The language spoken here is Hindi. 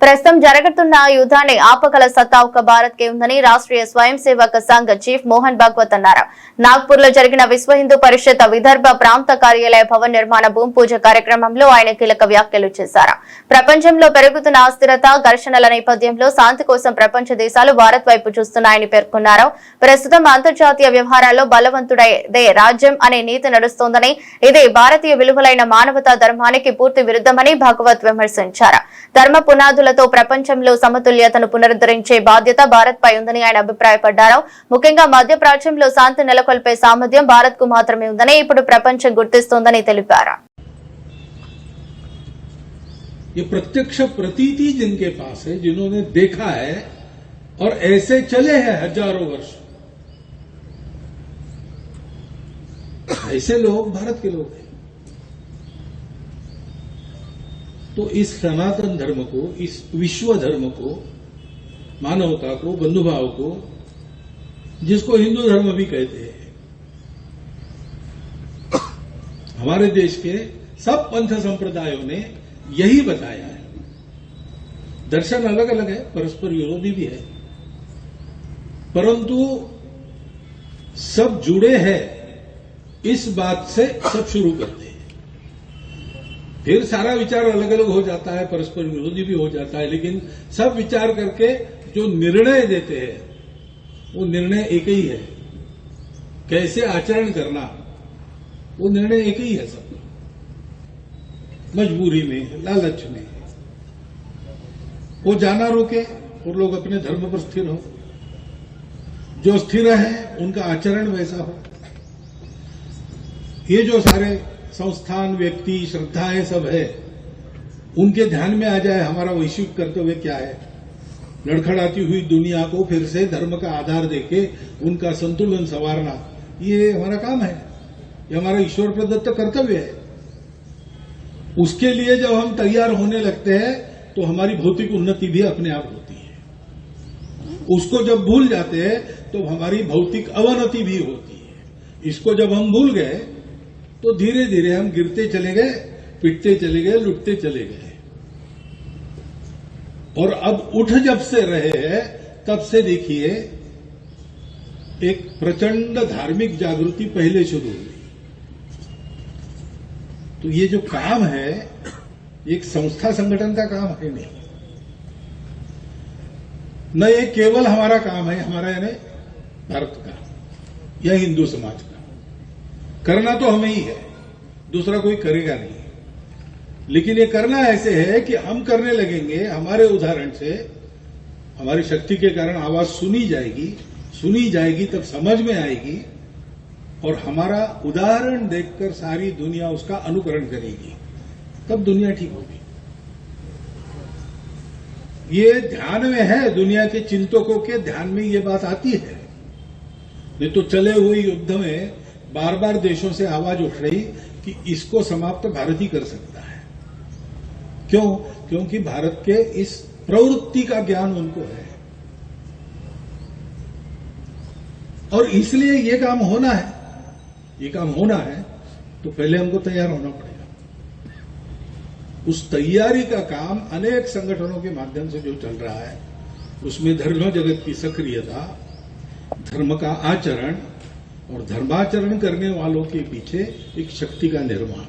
ప్రస్తుతం జరుగుతున్న యుద్ధాన్ని ఆపగల సత్తా ఒక భారత్ కే ఉందని రాష్ట్రీయ స్వయం సేవక సంఘ్ చీఫ్ మోహన్ భాగవత్ అన్నారు. నాగ్పూర్ లో జరిగిన విశ్వ హిందూ పరిషత్ విదర్భ ప్రాంత కార్యాలయ భవన్ నిర్మాణ భూమి పూజ కార్యక్రమంలో ఆయన కీలక వ్యాఖ్యలు చేశారు. ప్రపంచంలో పెరుగుతున్న అస్థిరత, ఘర్షణల నేపథ్యంలో శాంతి కోసం ప్రపంచ దేశాలు భారత్ వైపు చూస్తున్నాయని పేర్కొన్నారు. ప్రస్తుతం అంతర్జాతీయ వ్యవహారాల్లో బలవంతుడైదే రాజ్యం అనే నీతి నడుస్తోందని, ఇది భారతీయ విలువలైన మానవతా ధర్మానికి పూర్తి విరుద్ధమని భాగవత్ విమర్శించారు. ధర్మ పునాదులతో ప్రపంచంలో సమతుల్యతను పునరుద్ధరించే బాధ్యత భారత్ పై ఉందని ఆయన అభిప్రాయపడ్డారు. ముఖ్యంగా మధ్యప్రాచ్యంలో శాంతి నెలకొల్పే సామర్థ్యం భారత్ కు మాత్రమే ఉందని ఇప్పుడు ప్రపంచం గుర్తిస్తోందని తెలిపారు. ये प्रत्यक्ष प्रतीति जिनके पास है, जिन्होंने देखा है और ऐसे चले हैं हजारों वर्ष, ऐसे लोग भारत के लोग हैं। तो इस सनातन धर्म को, इस विश्व धर्म को, मानवता को, बंधुभाव को, जिसको हिंदू धर्म भी कहते हैं, हमारे देश के सब पंथ संप्रदायों ने यही बताया है। दर्शन अलग अलग है, परस्पर विरोधी भी है, परंतु सब जुड़े हैं इस बात से सब शुरू करते हैं। फिर सारा विचार अलग अलग हो जाता है, परस्पर विरोधी भी हो जाता है, लेकिन सब विचार करके जो निर्णय देते हैं वो निर्णय एक ही है। कैसे आचरण करना, वो निर्णय एक ही है। सब मजबूरी में, लालच में वो जाना रोके और लोग अपने धर्म पर स्थिर हो, जो स्थिर है उनका आचरण वैसा हो। ये जो सारे संस्थान, व्यक्ति, श्रद्धाएं सब है, उनके ध्यान में आ जाए हमारा वैश्विक कर्तव्य क्या है। लड़खड़ाती हुई दुनिया को फिर से धर्म का आधार देके उनका संतुलन संवारना, ये हमारा काम है, ये हमारा ईश्वर प्रदत्त कर्तव्य है। उसके लिए जब हम तैयार होने लगते हैं तो हमारी भौतिक उन्नति भी अपने आप होती है। उसको जब भूल जाते हैं तो हमारी भौतिक अवनति भी होती है। इसको जब हम भूल गए तो धीरे धीरे हम गिरते चले गए, पिटते चले गए, लुटते चले गए। और अब उठ जब से रहे हैं तब से देखिए एक प्रचंड धार्मिक जागृति पहले शुरू हुई। तो ये जो काम है एक संस्था संगठन का काम है नहीं, न ये केवल हमारा काम है, हमारा यानी भारत का या हिंदू समाज का। करना तो हमें ही है, दूसरा कोई करेगा नहीं। लेकिन ये करना ऐसे है कि हम करने लगेंगे, हमारे उदाहरण से, हमारी शक्ति के कारण आवाज सुनी जाएगी तब समझ में आएगी, और हमारा उदाहरण देखकर सारी दुनिया उसका अनुकरण करेगी, तब दुनिया ठीक होगी। ये ध्यान में है, दुनिया के चिंतकों के ध्यान में ये बात आती है। नहीं तो चले हुए युद्ध में बार बार देशों से आवाज उठ रही कि इसको समाप्त भारत ही कर सकता है। क्यों? क्योंकि भारत के इस प्रवृत्ति का ज्ञान उनको है, और इसलिए ये काम होना है। ये काम होना है तो पहले हमको तैयार होना पड़ेगा। उस तैयारी का काम अनेक संगठनों के माध्यम से जो चल रहा है, उसमें धर्म जगत की सक्रियता, धर्म का आचरण और धर्माचरण करने वालों के पीछे एक शक्ति का निर्माण।